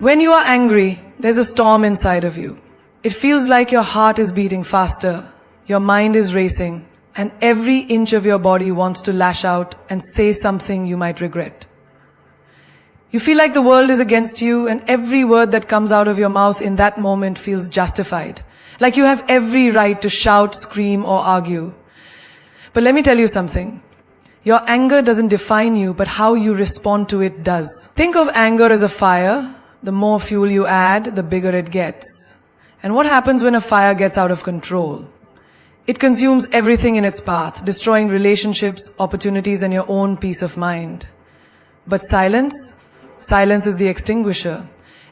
When you are angry, there's a storm inside of you. It feels like your heart is beating faster, your mind is racing, and every inch of your body wants to lash out and say something you might regret. You feel like the world is against you, and every word that comes out of your mouth in that moment feels justified. Like you have every right to shout, scream, or argue. But let me tell you something. Your anger doesn't define you, but how you respond to it does. Think of anger as a fire. The more fuel you add, the bigger it gets. And what happens when a fire gets out of control? It consumes everything in its path, destroying relationships, opportunities, and your own peace of mind. But silence is the extinguisher.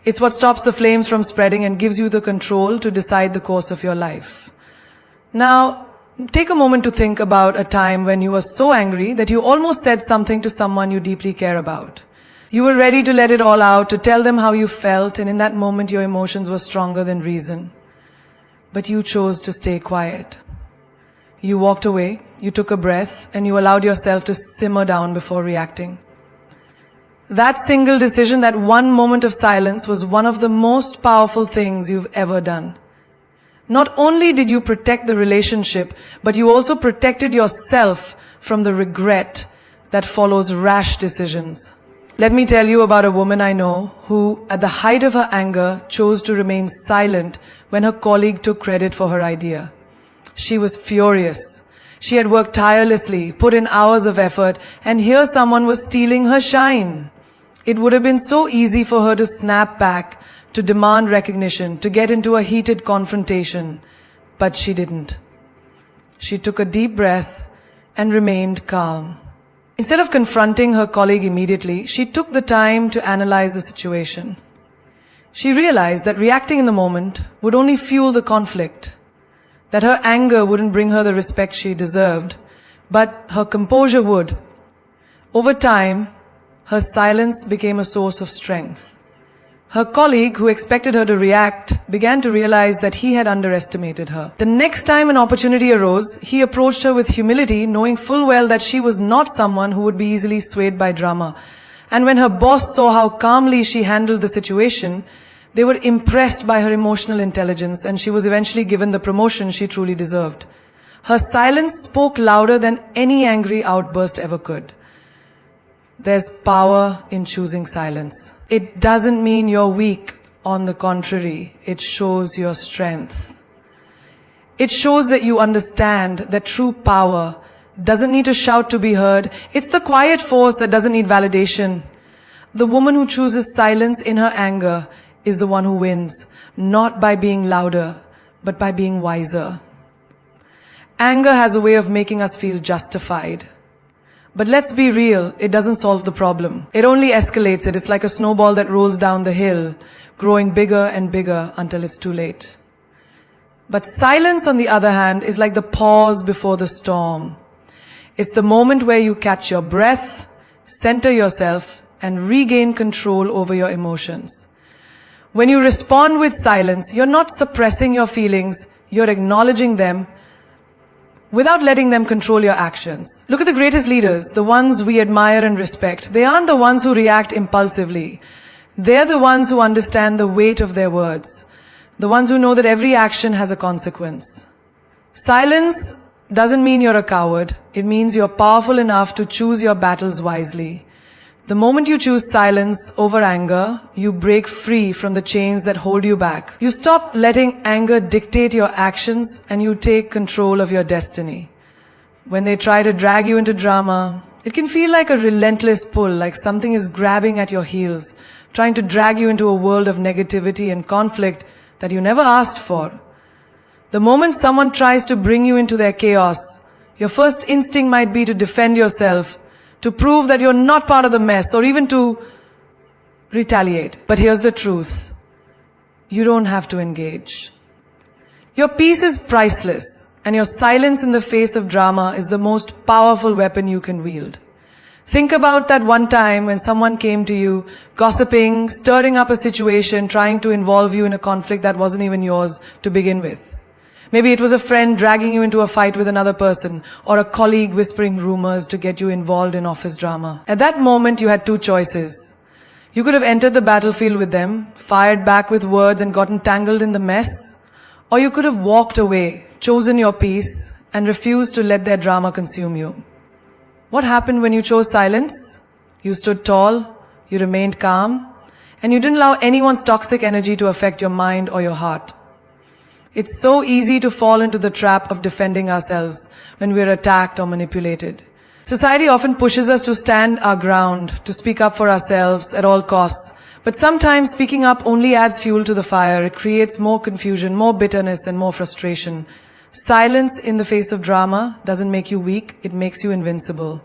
It's what stops the flames from spreading and gives you the control to decide the course of your life. Now, take a moment to think about a time when you were so angry that you almost said something to someone you deeply care about. You were ready to let it all out, to tell them how you felt, and in that moment your emotions were stronger than reason. But you chose to stay quiet. You walked away, you took a breath, and you allowed yourself to simmer down before reacting. That single decision, that one moment of silence, was one of the most powerful things you've ever done. Not only did you protect the relationship, but you also protected yourself from the regret that follows rash decisions. Let me tell you about a woman I know who, at the height of her anger, chose to remain silent when her colleague took credit for her idea. She was furious. She had worked tirelessly, put in hours of effort, and here someone was stealing her shine. It would have been so easy for her to snap back, to demand recognition, to get into a heated confrontation, but she didn't. She took a deep breath and remained calm. Instead of confronting her colleague immediately, she took the time to analyze the situation. She realized that reacting in the moment would only fuel the conflict, that her anger wouldn't bring her the respect she deserved, but her composure would. Over time, her silence became a source of strength. Her colleague, who expected her to react, began to realize that he had underestimated her. The next time an opportunity arose, he approached her with humility, knowing full well that she was not someone who would be easily swayed by drama. And when her boss saw how calmly she handled the situation, they were impressed by her emotional intelligence, and she was eventually given the promotion she truly deserved. Her silence spoke louder than any angry outburst ever could. There's power in choosing silence. It doesn't mean you're weak. On the contrary, it shows your strength. It shows that you understand that true power doesn't need to shout to be heard. It's the quiet force that doesn't need validation. The woman who chooses silence in her anger is the one who wins, not by being louder, but by being wiser. Anger has a way of making us feel justified. But let's be real, it doesn't solve the problem. It only escalates it. It's like a snowball that rolls down the hill, growing bigger and bigger until it's too late. But silence, on the other hand, is like the pause before the storm. It's the moment where you catch your breath, center yourself, and regain control over your emotions. When you respond with silence, you're not suppressing your feelings, you're acknowledging them, without letting them control your actions. Look at the greatest leaders, the ones we admire and respect. They aren't the ones who react impulsively. They're the ones who understand the weight of their words, the ones who know that every action has a consequence. Silence doesn't mean you're a coward. It means you're powerful enough to choose your battles wisely. The moment you choose silence over anger, you break free from the chains that hold you back. You stop letting anger dictate your actions, and you take control of your destiny. When they try to drag you into drama, it can feel like a relentless pull, like something is grabbing at your heels, trying to drag you into a world of negativity and conflict that you never asked for. The moment someone tries to bring you into their chaos, your first instinct might be to defend yourself, to prove that you're not part of the mess, or even to retaliate. But here's the truth. You don't have to engage. Your peace is priceless, and your silence in the face of drama is the most powerful weapon you can wield. Think about that one time when someone came to you, gossiping, stirring up a situation, trying to involve you in a conflict that wasn't even yours to begin with. Maybe it was a friend dragging you into a fight with another person, or a colleague whispering rumors to get you involved in office drama. At that moment, you had two choices. You could have entered the battlefield with them, fired back with words and gotten tangled in the mess, or you could have walked away, chosen your peace, and refused to let their drama consume you. What happened when you chose silence? You stood tall, you remained calm, and you didn't allow anyone's toxic energy to affect your mind or your heart. It's so easy to fall into the trap of defending ourselves when we're attacked or manipulated. Society often pushes us to stand our ground, to speak up for ourselves at all costs. But sometimes speaking up only adds fuel to the fire. It creates more confusion, more bitterness, and more frustration. Silence in the face of drama doesn't make you weak, it makes you invincible.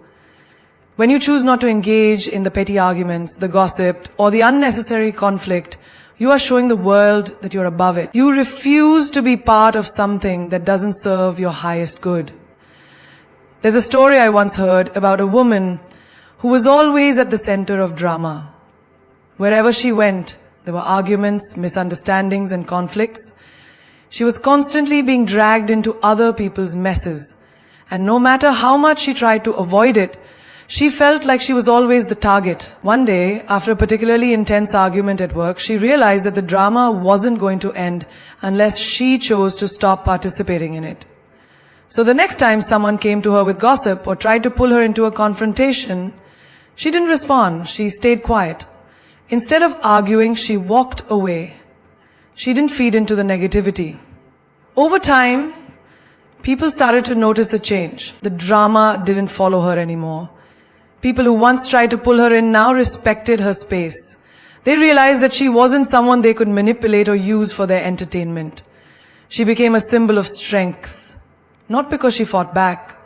When you choose not to engage in the petty arguments, the gossip, or the unnecessary conflict, you are showing the world that you're above it. You refuse to be part of something that doesn't serve your highest good. There's a story I once heard about a woman who was always at the center of drama. Wherever she went, there were arguments, misunderstandings, and conflicts. She was constantly being dragged into other people's messes. And no matter how much she tried to avoid it, she felt like she was always the target. One day, after a particularly intense argument at work, she realized that the drama wasn't going to end unless she chose to stop participating in it. So the next time someone came to her with gossip or tried to pull her into a confrontation, she didn't respond. She stayed quiet. Instead of arguing, she walked away. She didn't feed into the negativity. Over time, people started to notice a change. The drama didn't follow her anymore. People who once tried to pull her in now respected her space. They realized that she wasn't someone they could manipulate or use for their entertainment. She became a symbol of strength, not because she fought back,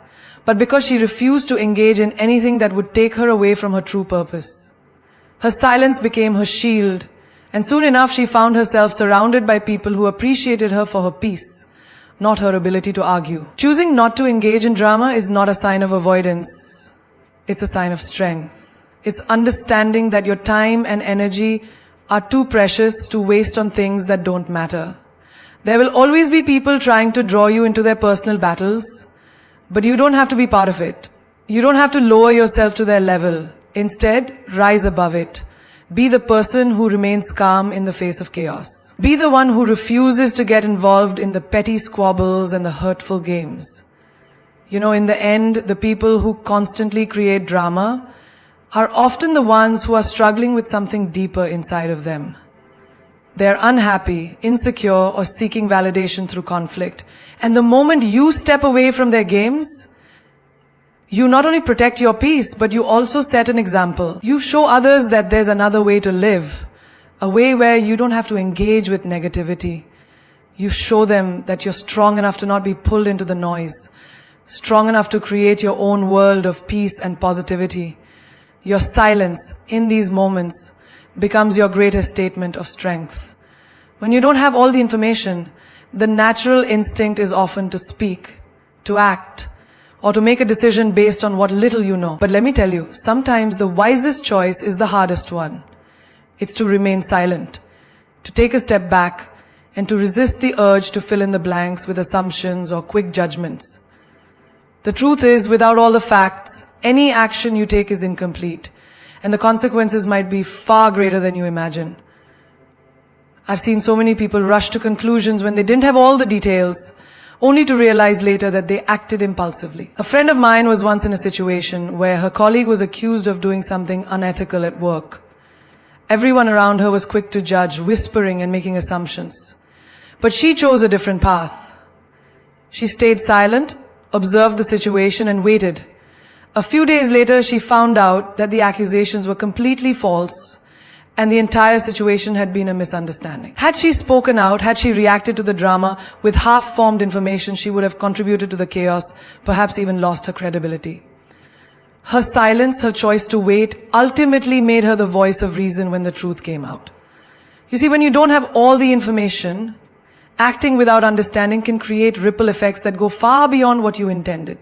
but because she refused to engage in anything that would take her away from her true purpose. Her silence became her shield, and soon enough she found herself surrounded by people who appreciated her for her peace, not her ability to argue. Choosing not to engage in drama is not a sign of avoidance. It's a sign of strength. It's understanding that your time and energy are too precious to waste on things that don't matter. There will always be people trying to draw you into their personal battles, but you don't have to be part of it. You don't have to lower yourself to their level. Instead, rise above it. Be the person who remains calm in the face of chaos. Be the one who refuses to get involved in the petty squabbles and the hurtful games. You know, in the end, the people who constantly create drama are often the ones who are struggling with something deeper inside of them. They're unhappy, insecure, or seeking validation through conflict. And the moment you step away from their games, you not only protect your peace, but you also set an example. You show others that there's another way to live, a way where you don't have to engage with negativity. You show them that you're strong enough to not be pulled into the noise, strong enough to create your own world of peace and positivity. Your silence in these moments becomes your greatest statement of strength. When you don't have all the information, the natural instinct is often to speak, to act, or to make a decision based on what little you know. But let me tell you, sometimes the wisest choice is the hardest one. It's to remain silent, to take a step back, and to resist the urge to fill in the blanks with assumptions or quick judgments. The truth is, without all the facts, any action you take is incomplete, and the consequences might be far greater than you imagine. I've seen so many people rush to conclusions when they didn't have all the details, only to realize later that they acted impulsively. A friend of mine was once in a situation where her colleague was accused of doing something unethical at work. Everyone around her was quick to judge, whispering and making assumptions. But she chose a different path. She stayed silent, observed the situation, and waited. A few days later, she found out that the accusations were completely false and the entire situation had been a misunderstanding. Had she spoken out, had she reacted to the drama with half-formed information, she would have contributed to the chaos, perhaps even lost her credibility. Her silence, her choice to wait, ultimately made her the voice of reason when the truth came out. You see, when you don't have all the information, acting without understanding can create ripple effects that go far beyond what you intended.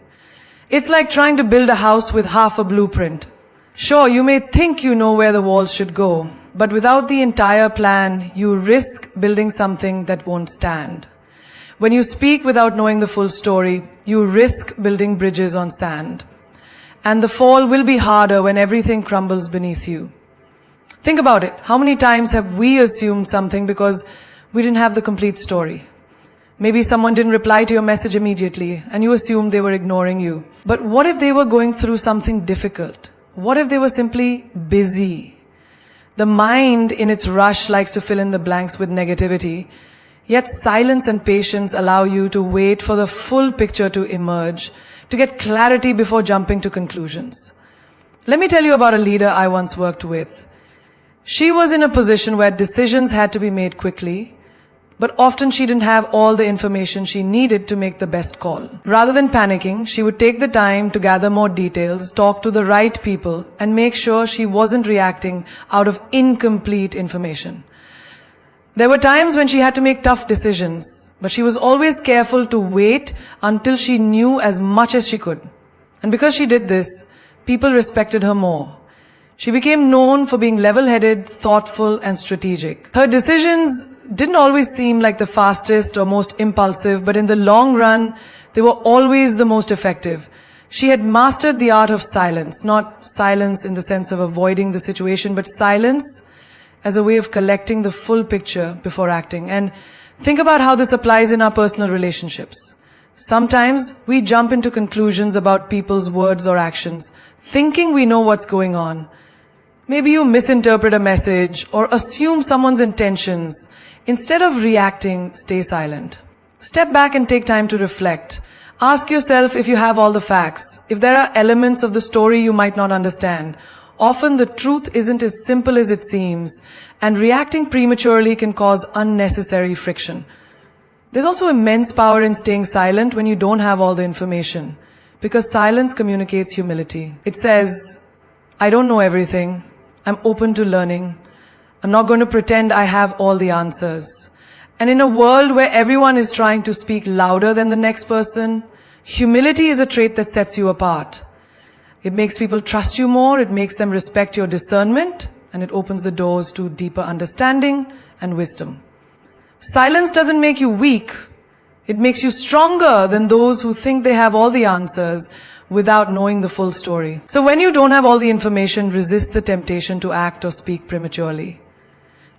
It's like trying to build a house with half a blueprint. Sure, you may think you know where the walls should go, but without the entire plan, you risk building something that won't stand. When you speak without knowing the full story, you risk building bridges on sand. And the fall will be harder when everything crumbles beneath you. Think about it. How many times have we assumed something because we didn't have the complete story? Maybe someone didn't reply to your message immediately and you assumed they were ignoring you. But what if they were going through something difficult? What if they were simply busy? The mind in its rush likes to fill in the blanks with negativity, yet silence and patience allow you to wait for the full picture to emerge, to get clarity before jumping to conclusions. Let me tell you about a leader I once worked with. She was in a position where decisions had to be made quickly, but often she didn't have all the information she needed to make the best call. Rather than panicking, she would take the time to gather more details, talk to the right people, and make sure she wasn't reacting out of incomplete information. There were times when she had to make tough decisions, but she was always careful to wait until she knew as much as she could. And because she did this, people respected her more. She became known for being level-headed, thoughtful, and strategic. Her decisions didn't always seem like the fastest or most impulsive, but in the long run, they were always the most effective. She had mastered the art of silence, not silence in the sense of avoiding the situation, but silence as a way of collecting the full picture before acting. And think about how this applies in our personal relationships. Sometimes we jump into conclusions about people's words or actions, thinking we know what's going on. Maybe you misinterpret a message or assume someone's intentions. Instead of reacting, stay silent. Step back and take time to reflect. Ask yourself if you have all the facts, if there are elements of the story you might not understand. Often the truth isn't as simple as it seems, and reacting prematurely can cause unnecessary friction. There's also immense power in staying silent when you don't have all the information, because silence communicates humility. It says, I don't know everything. I'm open to learning. I'm not going to pretend I have all the answers. And in a world where everyone is trying to speak louder than the next person, humility is a trait that sets you apart. It makes people trust you more, it makes them respect your discernment, and it opens the doors to deeper understanding and wisdom. Silence doesn't make you weak. It makes you stronger than those who think they have all the answers without knowing the full story. So when you don't have all the information, resist the temptation to act or speak prematurely.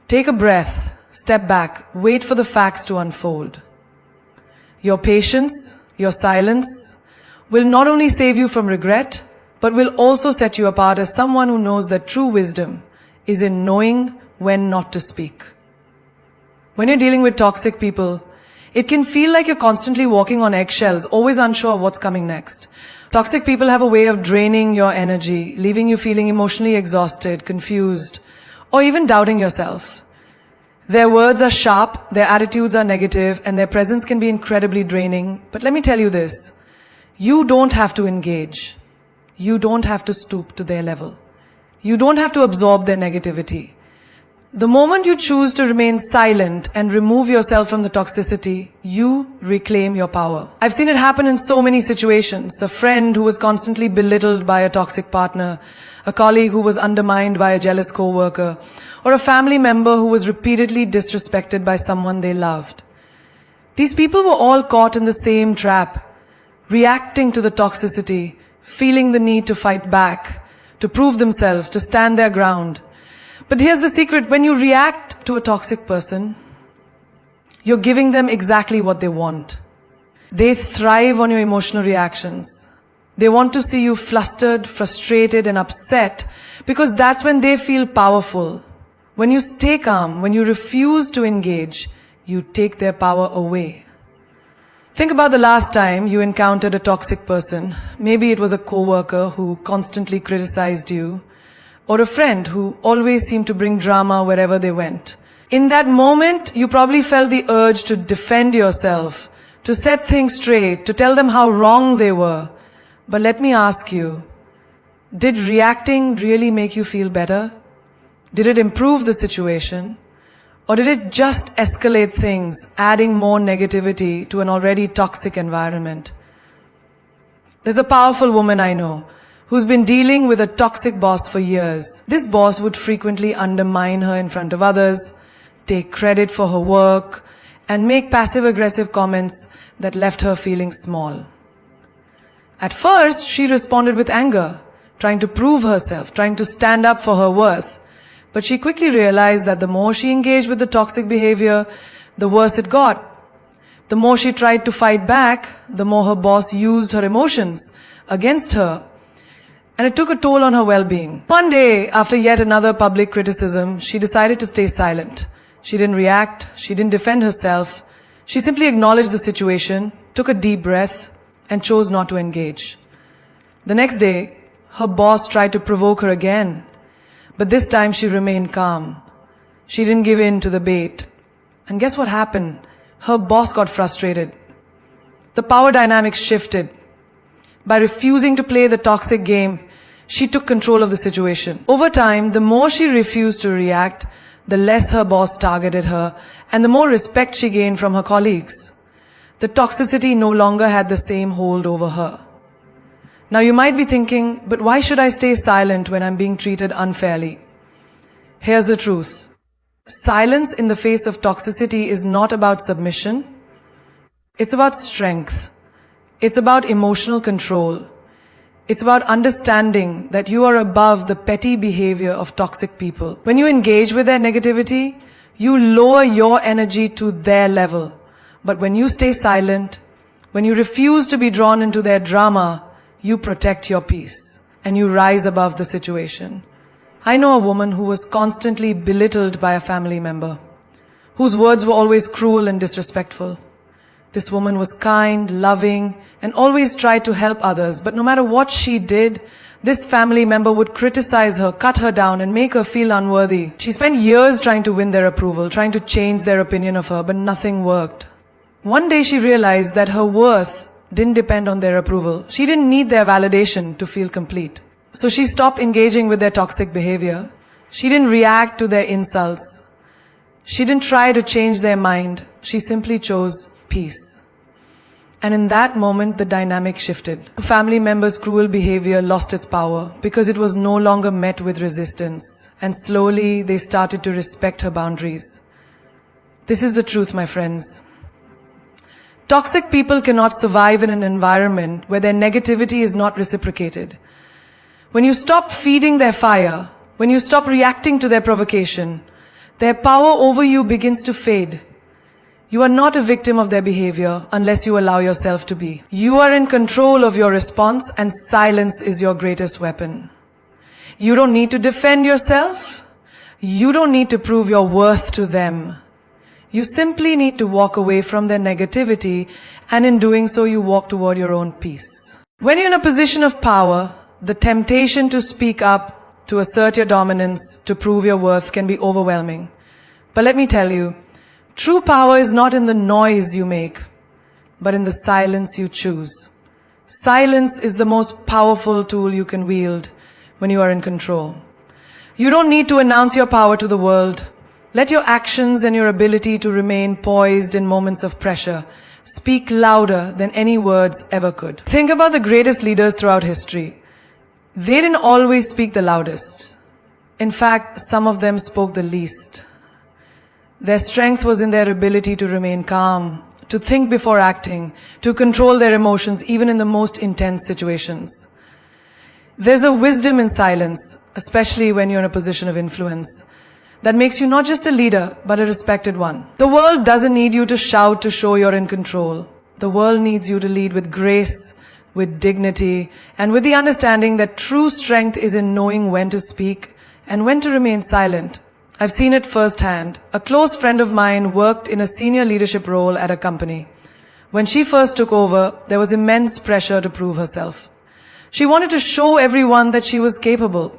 Take a breath, step back, wait for the facts to unfold. Your patience, your silence, will not only save you from regret, but will also set you apart as someone who knows that true wisdom is in knowing when not to speak. When you're dealing with toxic people, it can feel like you're constantly walking on eggshells, always unsure of what's coming next. Toxic people have a way of draining your energy, leaving you feeling emotionally exhausted, confused, or even doubting yourself. Their words are sharp, their attitudes are negative, and their presence can be incredibly draining. But let me tell you this, you don't have to engage. You don't have to stoop to their level. You don't have to absorb their negativity. The moment you choose to remain silent and remove yourself from the toxicity, you reclaim your power. I've seen it happen in so many situations. A friend who was constantly belittled by a toxic partner, a colleague who was undermined by a jealous coworker, or a family member who was repeatedly disrespected by someone they loved. These people were all caught in the same trap, reacting to the toxicity, feeling the need to fight back, to prove themselves, to stand their ground. But here's the secret, when you react to a toxic person, you're giving them exactly what they want. They thrive on your emotional reactions. They want to see you flustered, frustrated, and upset because that's when they feel powerful. When you stay calm, when you refuse to engage, you take their power away. Think about the last time you encountered a toxic person. Maybe it was a coworker who constantly criticized you, or a friend who always seemed to bring drama wherever they went. In that moment, you probably felt the urge to defend yourself, to set things straight, to tell them how wrong they were. But let me ask you, did reacting really make you feel better? Did it improve the situation? Or did it just escalate things, adding more negativity to an already toxic environment? There's a powerful woman I know who's been dealing with a toxic boss for years. This boss would frequently undermine her in front of others, take credit for her work, and make passive-aggressive comments that left her feeling small. At first, she responded with anger, trying to prove herself, trying to stand up for her worth. But she quickly realized that the more she engaged with the toxic behavior, the worse it got. The more she tried to fight back, the more her boss used her emotions against her. And it took a toll on her well-being. One day, after yet another public criticism, she decided to stay silent. She didn't react, she didn't defend herself. She simply acknowledged the situation, took a deep breath, and chose not to engage. The next day, her boss tried to provoke her again. But this time she remained calm. She didn't give in to the bait. And guess what happened? Her boss got frustrated. The power dynamics shifted. By refusing to play the toxic game, she took control of the situation. Over time, the more she refused to react, the less her boss targeted her, and the more respect she gained from her colleagues. The toxicity no longer had the same hold over her. Now you might be thinking, but why should I stay silent when I'm being treated unfairly? Here's the truth. Silence in the face of toxicity is not about submission. It's about strength. It's about emotional control. It's about understanding that you are above the petty behavior of toxic people. When you engage with their negativity, you lower your energy to their level. But when you stay silent, when you refuse to be drawn into their drama, you protect your peace and you rise above the situation. I know a woman who was constantly belittled by a family member, whose words were always cruel and disrespectful. This woman was kind, loving, and always tried to help others, but no matter what she did, this family member would criticize her, cut her down, and make her feel unworthy. She spent years trying to win their approval, trying to change their opinion of her, but nothing worked. One day she realized that her worth didn't depend on their approval. She didn't need their validation to feel complete. So she stopped engaging with their toxic behavior. She didn't react to their insults. She didn't try to change their mind. She simply chose peace. And in that moment, the dynamic shifted. The family member's cruel behavior lost its power because it was no longer met with resistance. And slowly, they started to respect her boundaries. This is the truth, my friends. Toxic people cannot survive in an environment where their negativity is not reciprocated. When you stop feeding their fire, when you stop reacting to their provocation, their power over you begins to fade. You are not a victim of their behavior unless you allow yourself to be. You are in control of your response, and silence is your greatest weapon. You don't need to defend yourself. You don't need to prove your worth to them. You simply need to walk away from their negativity, and in doing so, you walk toward your own peace. When you're in a position of power, the temptation to speak up, to assert your dominance, to prove your worth can be overwhelming. But let me tell you, true power is not in the noise you make, but in the silence you choose. Silence is the most powerful tool you can wield when you are in control. You don't need to announce your power to the world. Let your actions and your ability to remain poised in moments of pressure speak louder than any words ever could. Think about the greatest leaders throughout history. They didn't always speak the loudest. In fact, some of them spoke the least. Their strength was in their ability to remain calm, to think before acting, to control their emotions even in the most intense situations. There's a wisdom in silence, especially when you're in a position of influence, that makes you not just a leader, but a respected one. The world doesn't need you to shout to show you're in control. The world needs you to lead with grace, with dignity, and with the understanding that true strength is in knowing when to speak and when to remain silent. I've seen it firsthand. A close friend of mine worked in a senior leadership role at a company. When she first took over, there was immense pressure to prove herself. She wanted to show everyone that she was capable,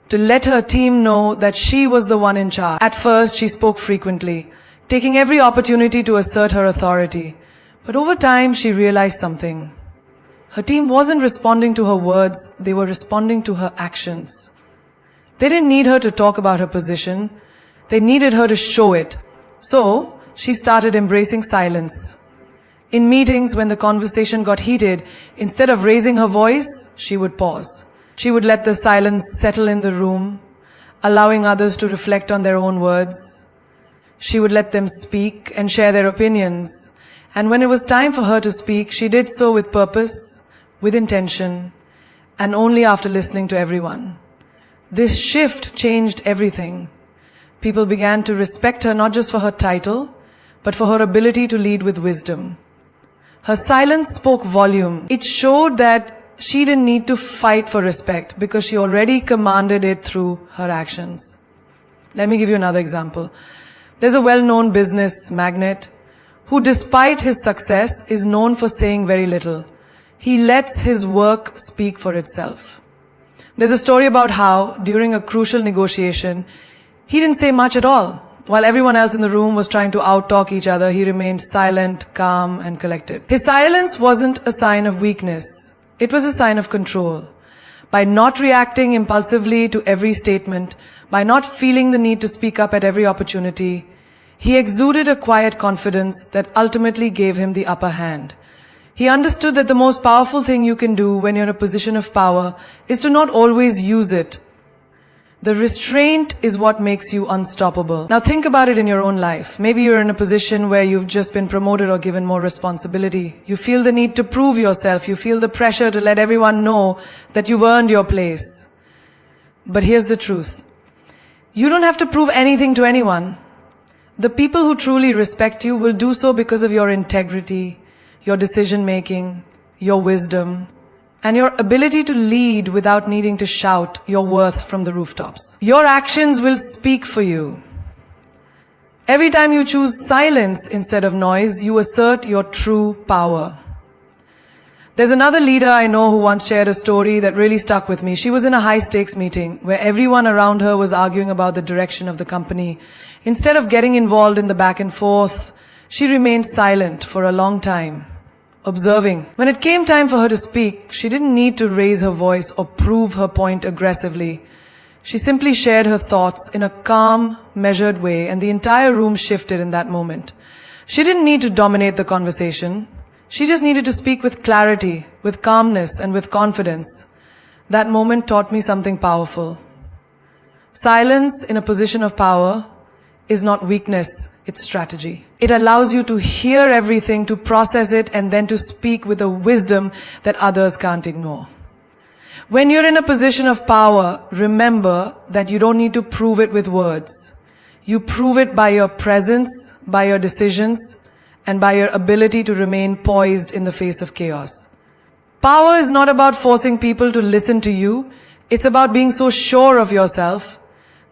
to let her team know that she was the one in charge. At first, she spoke frequently, taking every opportunity to assert her authority. But over time, she realized something. Her team wasn't responding to her words, they were responding to her actions. They didn't need her to talk about her position, they needed her to show it. So, she started embracing silence. In meetings, when the conversation got heated, instead of raising her voice, she would pause. She would let the silence settle in the room, allowing others to reflect on their own words. She would let them speak and share their opinions. And when it was time for her to speak, she did so with purpose, with intention, and only after listening to everyone. This shift changed everything. People began to respect her not just for her title, but for her ability to lead with wisdom. Her silence spoke volume. It showed that she didn't need to fight for respect because she already commanded it through her actions. Let me give you another example. There's a well-known business magnate who, despite his success, is known for saying very little. He lets his work speak for itself. There's a story about how, during a crucial negotiation, he didn't say much at all. While everyone else in the room was trying to out-talk each other, he remained silent, calm, and collected. His silence wasn't a sign of weakness. It was a sign of control. By not reacting impulsively to every statement, by not feeling the need to speak up at every opportunity, he exuded a quiet confidence that ultimately gave him the upper hand. He understood that the most powerful thing you can do when you're in a position of power is to not always use it. The restraint is what makes you unstoppable. Now think about it in your own life. Maybe you're in a position where you've just been promoted or given more responsibility. You feel the need to prove yourself. You feel the pressure to let everyone know that you've earned your place. But here's the truth. You don't have to prove anything to anyone. The people who truly respect you will do so because of your integrity, your decision-making, your wisdom, and your ability to lead without needing to shout your worth from the rooftops. Your actions will speak for you. Every time you choose silence instead of noise, you assert your true power. There's another leader I know who once shared a story that really stuck with me. She was in a high-stakes meeting where everyone around her was arguing about the direction of the company. Instead of getting involved in the back and forth, she remained silent for a long time, observing. When it came time for her to speak, she didn't need to raise her voice or prove her point aggressively. She simply shared her thoughts in a calm, measured way, and the entire room shifted in that moment. She didn't need to dominate the conversation. She just needed to speak with clarity, with calmness, and with confidence. That moment taught me something powerful. Silence in a position of power is not weakness, it's strategy. It allows you to hear everything, to process it, and then to speak with a wisdom that others can't ignore. When you're in a position of power, remember that you don't need to prove it with words. You prove it by your presence, by your decisions, and by your ability to remain poised in the face of chaos. Power is not about forcing people to listen to you. It's about being so sure of yourself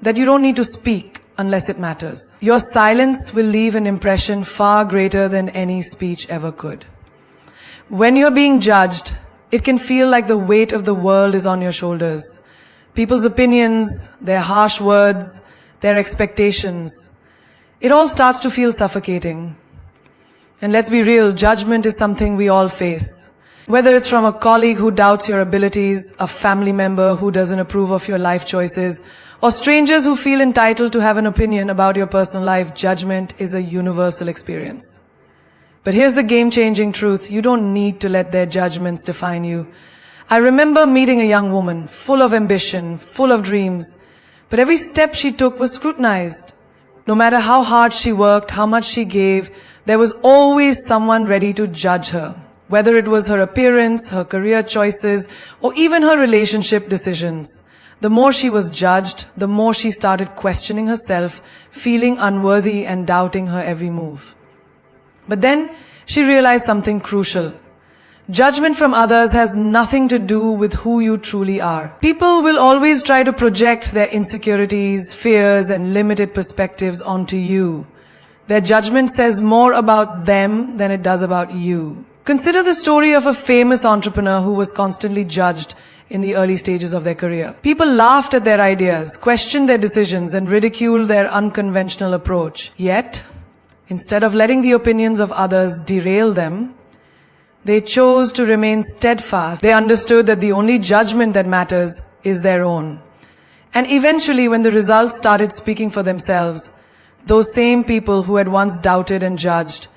that you don't need to speak unless it matters. Your silence will leave an impression far greater than any speech ever could. When you're being judged, it can feel like the weight of the world is on your shoulders. People's opinions, their harsh words, their expectations. It all starts to feel suffocating. And let's be real, judgment is something we all face. Whether it's from a colleague who doubts your abilities, a family member who doesn't approve of your life choices, or strangers who feel entitled to have an opinion about your personal life, judgment is a universal experience. But here's the game-changing truth. You don't need to let their judgments define you. I remember meeting a young woman, full of ambition, full of dreams, but every step she took was scrutinized. No matter how hard she worked, how much she gave, there was always someone ready to judge her. Whether it was her appearance, her career choices, or even her relationship decisions. The more she was judged, the more she started questioning herself, feeling unworthy and doubting her every move. But then she realized something crucial. Judgment from others has nothing to do with who you truly are. People will always try to project their insecurities, fears, and limited perspectives onto you. Their judgment says more about them than it does about you. Consider the story of a famous entrepreneur who was constantly judged in the early stages of their career. People laughed at their ideas, questioned their decisions, and ridiculed their unconventional approach. Yet, instead of letting the opinions of others derail them, they chose to remain steadfast. They understood that the only judgment that matters is their own. And eventually, when the results started speaking for themselves, those same people who had once doubted and judged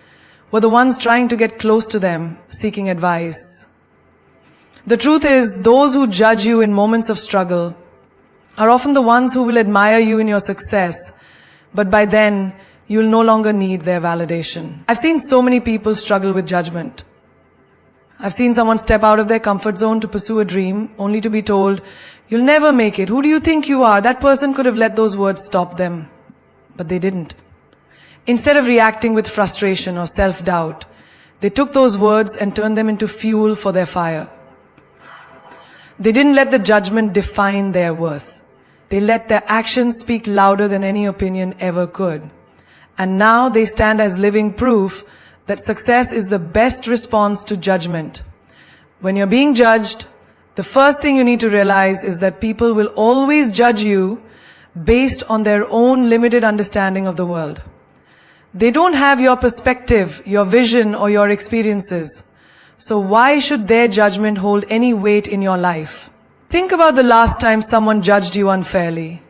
were the ones trying to get close to them, seeking advice. The truth is, those who judge you in moments of struggle are often the ones who will admire you in your success, but by then, you'll no longer need their validation. I've seen so many people struggle with judgment. I've seen someone step out of their comfort zone to pursue a dream, only to be told, "You'll never make it. Who do you think you are?" That person could have let those words stop them. But they didn't. Instead of reacting with frustration or self-doubt, they took those words and turned them into fuel for their fire. They didn't let the judgment define their worth. They let their actions speak louder than any opinion ever could. And now they stand as living proof that success is the best response to judgment. When you're being judged, the first thing you need to realize is that people will always judge you based on their own limited understanding of the world. They don't have your perspective, your vision, or your experiences. So why should their judgment hold any weight in your life? Think about the last time someone judged you unfairly.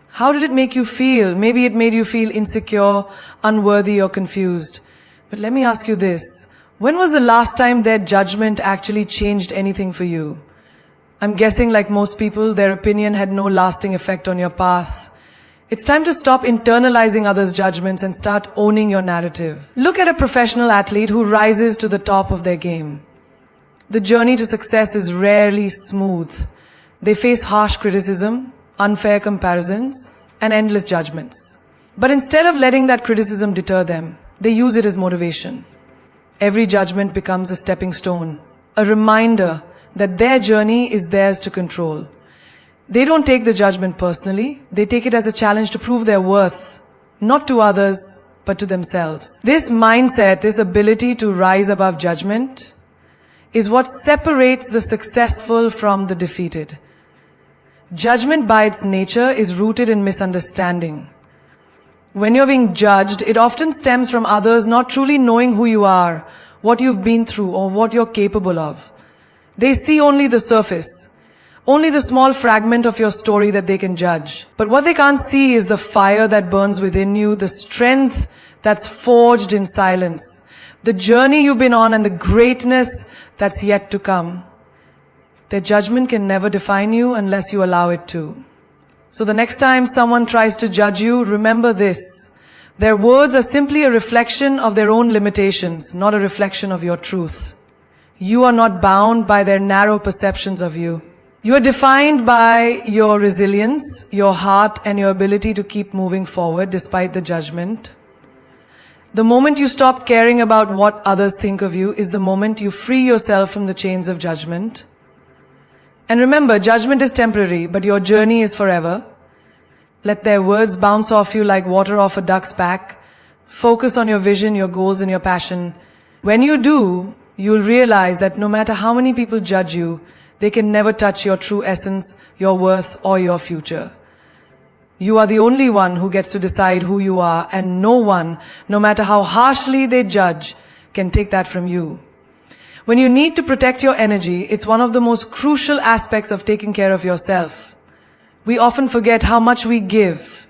How did it make you feel? Maybe it made you feel insecure, unworthy, or confused. But let me ask you this. When was the last time their judgment actually changed anything for you? I'm guessing, like most people, their opinion had no lasting effect on your path. It's time to stop internalizing others' judgments and start owning your narrative. Look at a professional athlete who rises to the top of their game. The journey to success is rarely smooth. They face harsh criticism, unfair comparisons, and endless judgments. But instead of letting that criticism deter them, they use it as motivation. Every judgment becomes a stepping stone, a reminder that their journey is theirs to control. They don't take the judgment personally. They take it as a challenge to prove their worth, not to others, but to themselves. This mindset, this ability to rise above judgment, is what separates the successful from the defeated. Judgment by its nature is rooted in misunderstanding. When you're being judged, it often stems from others not truly knowing who you are, what you've been through, or what you're capable of. They see only the surface, only the small fragment of your story that they can judge. But what they can't see is the fire that burns within you, the strength that's forged in silence, the journey you've been on, and the greatness that's yet to come. Their judgment can never define you unless you allow it to. So the next time someone tries to judge you, remember this. Their words are simply a reflection of their own limitations, not a reflection of your truth. You are not bound by their narrow perceptions of you. You are defined by your resilience, your heart, and your ability to keep moving forward despite the judgment. The moment you stop caring about what others think of you is the moment you free yourself from the chains of judgment. And remember, judgment is temporary, but your journey is forever. Let their words bounce off you like water off a duck's back. Focus on your vision, your goals, and your passion. When you do, you'll realize that no matter how many people judge you, they can never touch your true essence, your worth, or your future. You are the only one who gets to decide who you are, and no one, no matter how harshly they judge, can take that from you. When you need to protect your energy, it's one of the most crucial aspects of taking care of yourself. We often forget how much we give,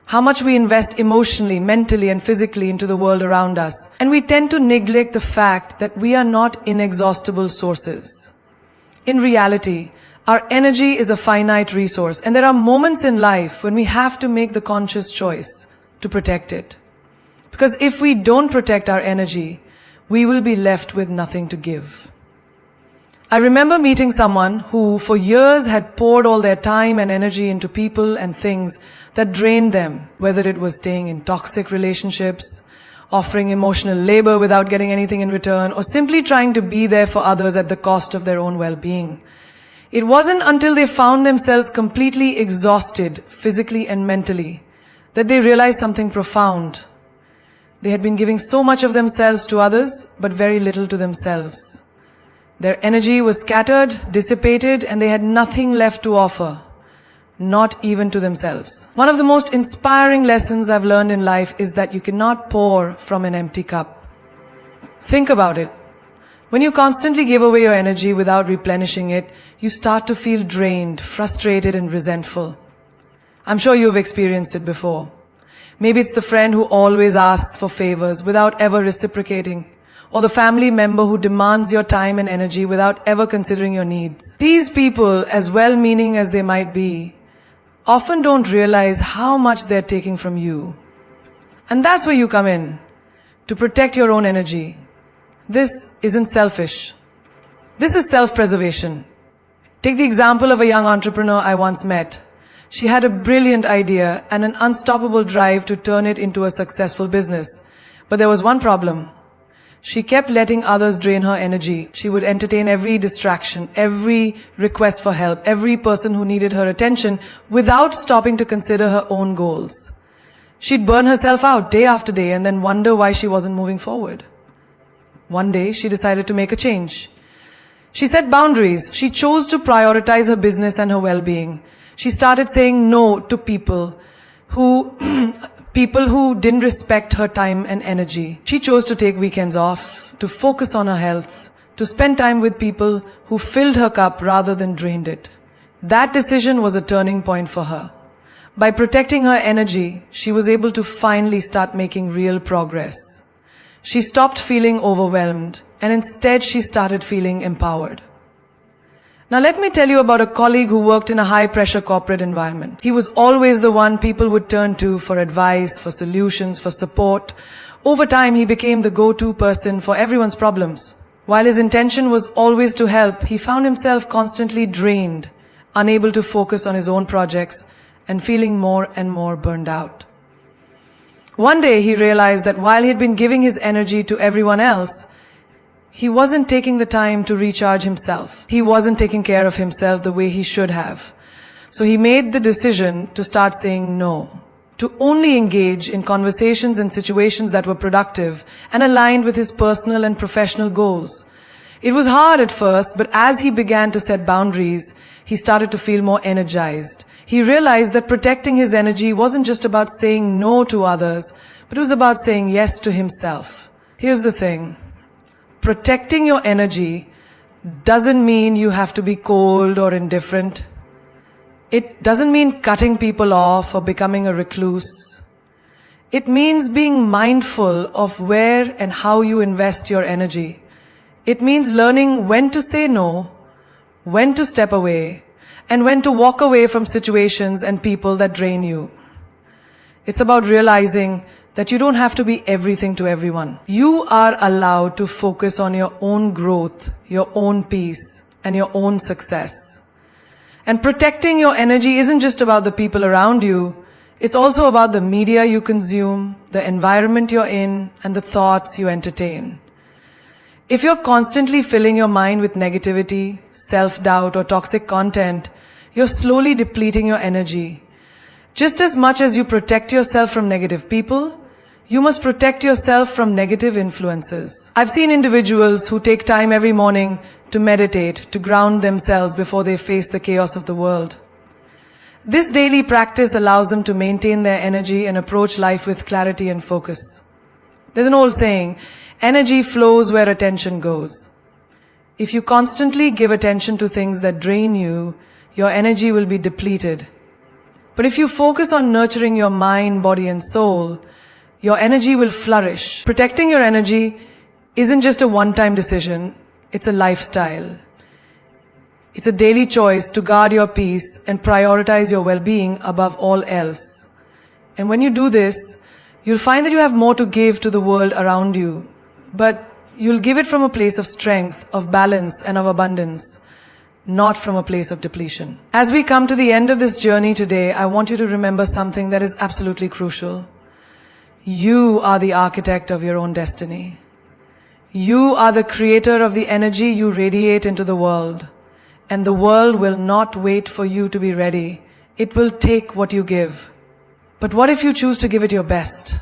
how much we invest emotionally, mentally, and physically into the world around us. And we tend to neglect the fact that we are not inexhaustible sources. In reality, our energy is a finite resource, and there are moments in life when we have to make the conscious choice to protect it. Because if we don't protect our energy, we will be left with nothing to give. I remember meeting someone who for years had poured all their time and energy into people and things that drained them, whether it was staying in toxic relationships, offering emotional labor without getting anything in return, or simply trying to be there for others at the cost of their own well-being. It wasn't until they found themselves completely exhausted, physically and mentally, that they realized something profound. They had been giving so much of themselves to others, but very little to themselves. Their energy was scattered, dissipated, and they had nothing left to offer, not even to themselves. One of the most inspiring lessons I've learned in life is that you cannot pour from an empty cup. Think about it. When you constantly give away your energy without replenishing it, you start to feel drained, frustrated, and resentful. I'm sure you've experienced it before. Maybe it's the friend who always asks for favors without ever reciprocating, or the family member who demands your time and energy without ever considering your needs. These people, as well-meaning as they might be, often don't realize how much they're taking from you. And that's where you come in, to protect your own energy. This isn't selfish. This is self-preservation. Take the example of a young entrepreneur I once met. She had a brilliant idea and an unstoppable drive to turn it into a successful business. But there was one problem. She kept letting others drain her energy. She would entertain every distraction, every request for help, every person who needed her attention without stopping to consider her own goals. She'd burn herself out day after day and then wonder why she wasn't moving forward. One day, she decided to make a change. She set boundaries. She chose to prioritize her business and her well-being. She started saying no to people who didn't respect her time and energy. She chose to take weekends off, to focus on her health, to spend time with people who filled her cup rather than drained it. That decision was a turning point for her. By protecting her energy, she was able to finally start making real progress. She stopped feeling overwhelmed, and instead she started feeling empowered. Now let me tell you about a colleague who worked in a high-pressure corporate environment. He was always the one people would turn to for advice, for solutions, for support. Over time, he became the go-to person for everyone's problems. While his intention was always to help, he found himself constantly drained, unable to focus on his own projects, and feeling more and more burned out. One day, he realized that while he'd been giving his energy to everyone else, he wasn't taking the time to recharge himself. He wasn't taking care of himself the way he should have. So he made the decision to start saying no, to only engage in conversations and situations that were productive and aligned with his personal and professional goals. It was hard at first, but as he began to set boundaries, he started to feel more energized. He realized that protecting his energy wasn't just about saying no to others, but it was about saying yes to himself. Here's the thing. Protecting your energy doesn't mean you have to be cold or indifferent. It doesn't mean cutting people off or becoming a recluse. It means being mindful of where and how you invest your energy. It means learning when to say no, when to step away, and when to walk away from situations and people that drain you. It's about realizing that you don't have to be everything to everyone. You are allowed to focus on your own growth, your own peace, and your own success. And protecting your energy isn't just about the people around you. It's also about the media you consume, the environment you're in, and the thoughts you entertain. If you're constantly filling your mind with negativity, self-doubt, or toxic content, you're slowly depleting your energy. Just as much as you protect yourself from negative people, you must protect yourself from negative influences. I've seen individuals who take time every morning to meditate, to ground themselves before they face the chaos of the world. This daily practice allows them to maintain their energy and approach life with clarity and focus. There's an old saying, energy flows where attention goes. If you constantly give attention to things that drain you, your energy will be depleted. But if you focus on nurturing your mind, body, and soul, your energy will flourish. Protecting your energy isn't just a one-time decision, it's a lifestyle. It's a daily choice to guard your peace and prioritize your well-being above all else. And when you do this, you'll find that you have more to give to the world around you, but you'll give it from a place of strength, of balance, and of abundance, not from a place of depletion. As we come to the end of this journey today, I want you to remember something that is absolutely crucial. You are the architect of your own destiny. You are the creator of the energy you radiate into the world. And the world will not wait for you to be ready. It will take what you give. But what if you choose to give it your best?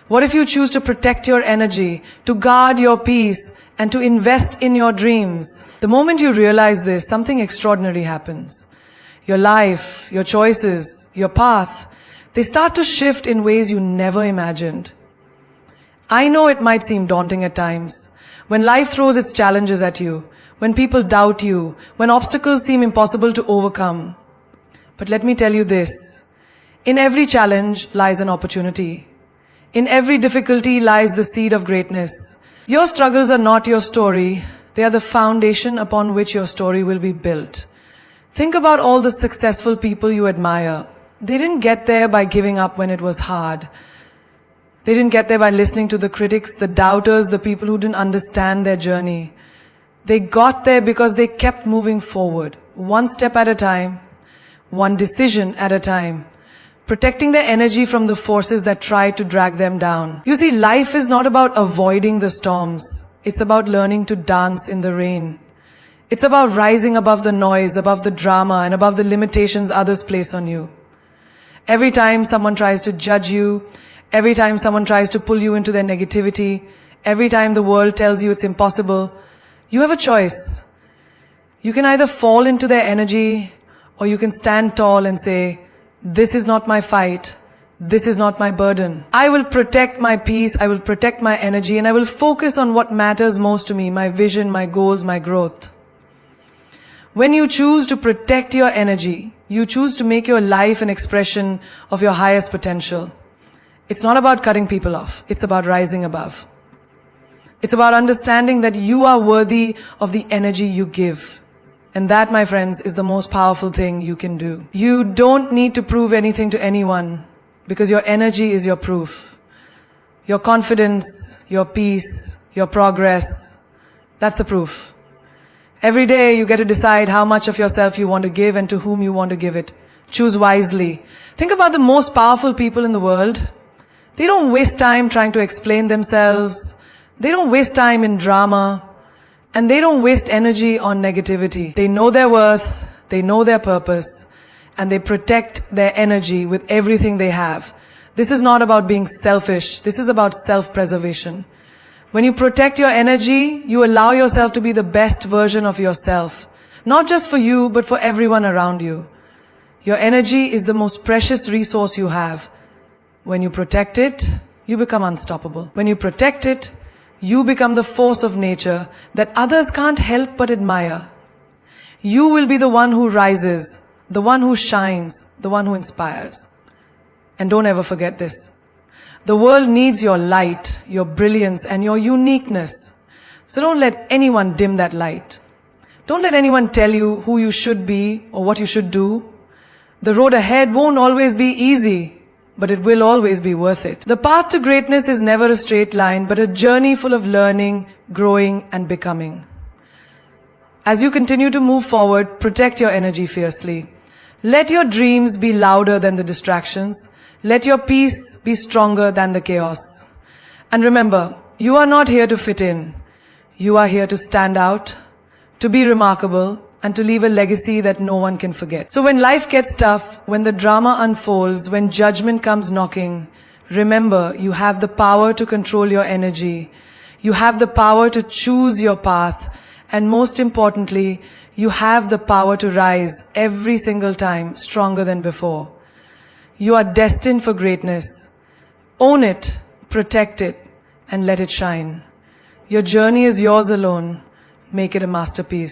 What if you choose to protect your energy, to guard your peace, and to invest in your dreams? The moment you realize this, something extraordinary happens. Your life, your choices, your path, they start to shift in ways you never imagined. I know it might seem daunting at times, when life throws its challenges at you, when people doubt you, when obstacles seem impossible to overcome. But let me tell you this, in every challenge lies an opportunity. In every difficulty lies the seed of greatness. Your struggles are not your story, they are the foundation upon which your story will be built. Think about all the successful people you admire. They didn't get there by giving up when it was hard. They didn't get there by listening to the critics, the doubters, the people who didn't understand their journey. They got there because they kept moving forward, one step at a time, one decision at a time, protecting their energy from the forces that try to drag them down. You see, life is not about avoiding the storms. It's about learning to dance in the rain. It's about rising above the noise, above the drama, and above the limitations others place on you. Every time someone tries to judge you, every time someone tries to pull you into their negativity, every time the world tells you it's impossible, you have a choice. You can either fall into their energy, or you can stand tall and say, this is not my fight. This is not my burden. I will protect my peace, I will protect my energy, and I will focus on what matters most to me, my vision, my goals, my growth. When you choose to protect your energy, you choose to make your life an expression of your highest potential. It's not about cutting people off. It's about rising above. It's about understanding that you are worthy of the energy you give. And that, my friends, is the most powerful thing you can do. You don't need to prove anything to anyone because your energy is your proof. Your confidence, your peace, your progress, that's the proof. Every day you get to decide how much of yourself you want to give and to whom you want to give it. Choose wisely. Think about the most powerful people in the world. They don't waste time trying to explain themselves. They don't waste time in drama. And they don't waste energy on negativity. They know their worth, they know their purpose, and they protect their energy with everything they have. This is not about being selfish. This is about self-preservation. When you protect your energy, you allow yourself to be the best version of yourself. Not just for you, but for everyone around you. Your energy is the most precious resource you have. When you protect it, you become unstoppable. When you protect it, you become the force of nature that others can't help but admire. You will be the one who rises, the one who shines, the one who inspires. And don't ever forget this. The world needs your light, your brilliance, and your uniqueness. So don't let anyone dim that light. Don't let anyone tell you who you should be or what you should do. The road ahead won't always be easy, but it will always be worth it. The path to greatness is never a straight line, but a journey full of learning, growing, and becoming. As you continue to move forward, protect your energy fiercely. Let your dreams be louder than the distractions. Let your peace be stronger than the chaos. And remember, you are not here to fit in. You are here to stand out, to be remarkable, and to leave a legacy that no one can forget. So when life gets tough, when the drama unfolds, when judgment comes knocking, remember you have the power to control your energy. You have the power to choose your path. And most importantly, you have the power to rise every single time stronger than before. You are destined for greatness. Own it, protect it, and let it shine. Your journey is yours alone. Make it a masterpiece.